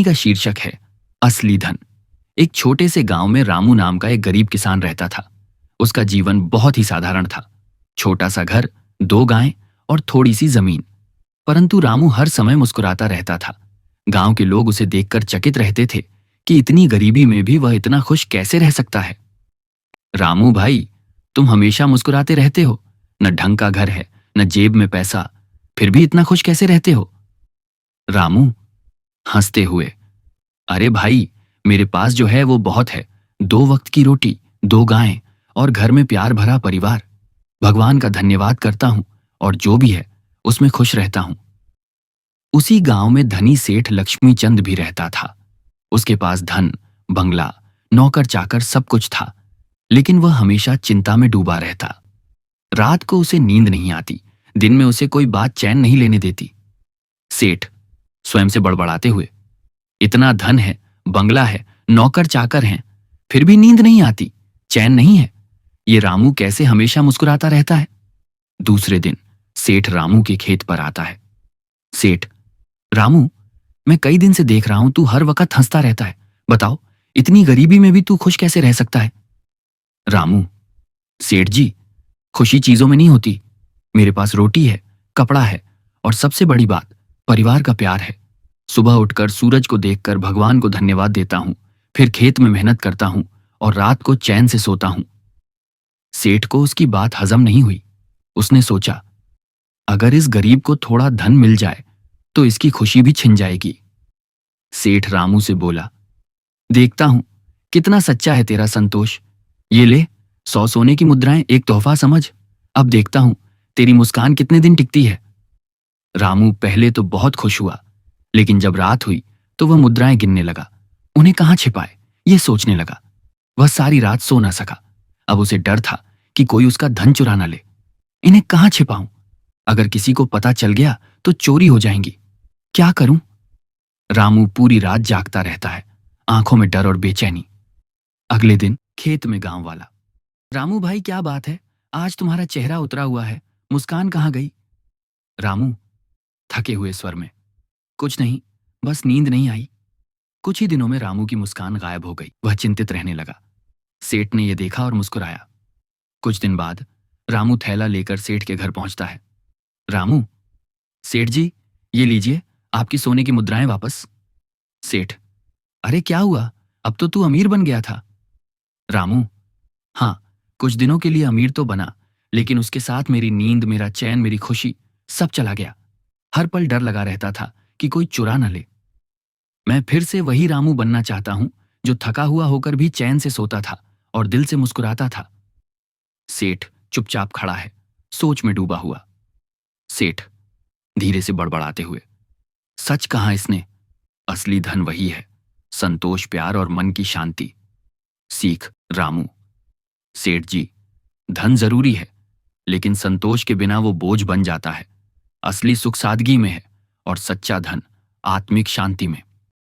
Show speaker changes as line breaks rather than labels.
कहानी का शीर्षक है असली धन। एक छोटे से गांव में रामू नाम का एक गरीब किसान रहता था। उसका जीवन बहुत ही साधारण था। छोटा सा घर, 2 गायें और थोड़ी सी जमीन। परंतु रामू हर समय मुस्कुराता रहता था। गांव के लोग उसे देखकर चकित रहते थे कि इतनी गरीबी में भी वह इतना खुश कैसे रह सकता है। रामू भाई, तुम हमेशा मुस्कुराते रहते हो। न ढंग का घर है, न जेब में पैसा, फिर भी इतना खुश कैसे रहते हो? रामू हंसते हुए, अरे भाई, मेरे पास जो है वो बहुत है। 2 वक्त की रोटी, 2 गायें और घर में प्यार भरा परिवार। भगवान का धन्यवाद करता हूं और जो भी है उसमें खुश रहता हूं। उसी गांव में धनी सेठ लक्ष्मी चंद भी रहता था। उसके पास धन, बंगला, नौकर चाकर सब कुछ था, लेकिन वह हमेशा चिंता में डूबा रहता। रात को उसे नींद नहीं आती, दिन में उसे कोई बात चैन नहीं लेने देती। सेठ स्वयं से बड़बड़ाते हुए, इतना धन है, बंगला है, नौकर चाकर हैं, फिर भी नींद नहीं आती, चैन नहीं है। ये रामू कैसे हमेशा मुस्कुराता रहता है? दूसरे दिन सेठ रामू के खेत पर आता है। सेठ, रामू, मैं कई दिन से देख रहा हूं तू हर वक्त हंसता रहता है। बताओ, इतनी गरीबी में भी तू खुश कैसे रह सकता है? रामू, सेठ जी, खुशी चीजों में नहीं होती। मेरे पास रोटी है, कपड़ा है और सबसे बड़ी बात, परिवार का प्यार है। सुबह उठकर सूरज को देखकर भगवान को धन्यवाद देता हूं, फिर खेत में मेहनत करता हूं और रात को चैन से सोता हूं। सेठ को उसकी बात हजम नहीं हुई। उसने सोचा, अगर इस गरीब को थोड़ा धन मिल जाए तो इसकी खुशी भी छिन जाएगी। सेठ रामू से बोला, देखता हूं कितना सच्चा है तेरा संतोष। ये ले, 100 सोने की मुद्राएं एक तोहफा समझ। अब देखता हूं तेरी मुस्कान कितने दिन टिकती है। रामू पहले तो बहुत खुश हुआ, लेकिन जब रात हुई तो वह मुद्राएं गिनने लगा। उन्हें कहां छिपाए, ये सोचने लगा। वह सारी रात सो न सका। अब उसे डर था कि कोई उसका धन चुरा न ले। इन्हें कहां छिपाऊं? अगर किसी को पता चल गया तो चोरी हो जाएंगी। क्या करूं? रामू पूरी रात जागता रहता है, आंखों में डर और बेचैनी। अगले दिन खेत में गांव वाला, रामू भाई, क्या बात है, आज तुम्हारा चेहरा उतरा हुआ है, मुस्कान कहां गई? रामू थके हुए स्वर में, कुछ नहीं, बस नींद नहीं आई। कुछ ही दिनों में रामू की मुस्कान गायब हो गई। वह चिंतित रहने लगा। सेठ ने यह देखा और मुस्कुराया। कुछ दिन बाद रामू थैला लेकर सेठ के घर पहुंचता है। रामू, सेठ जी, ये लीजिए आपकी सोने की मुद्राएं वापस। सेठ, अरे क्या हुआ, अब तो तू अमीर बन गया था। रामू, हाँ, कुछ दिनों के लिए अमीर तो बना, लेकिन उसके साथ मेरी नींद, मेरा चैन, मेरी खुशी सब चला गया। हर पल डर लगा रहता था कि कोई चुरा न ले। मैं फिर से वही रामू बनना चाहता हूं जो थका हुआ होकर भी चैन से सोता था और दिल से मुस्कुराता था। सेठ चुपचाप खड़ा है, सोच में डूबा हुआ। सेठ धीरे से बड़बड़ाते हुए, सच कहा इसने, असली धन वही है, संतोष, प्यार और मन की शांति। सीख रामू, सेठ जी, धन जरूरी है, लेकिन संतोष के बिना वो बोझ बन जाता है। असली सुख सादगी में है और सच्चा धन आत्मिक शांति में।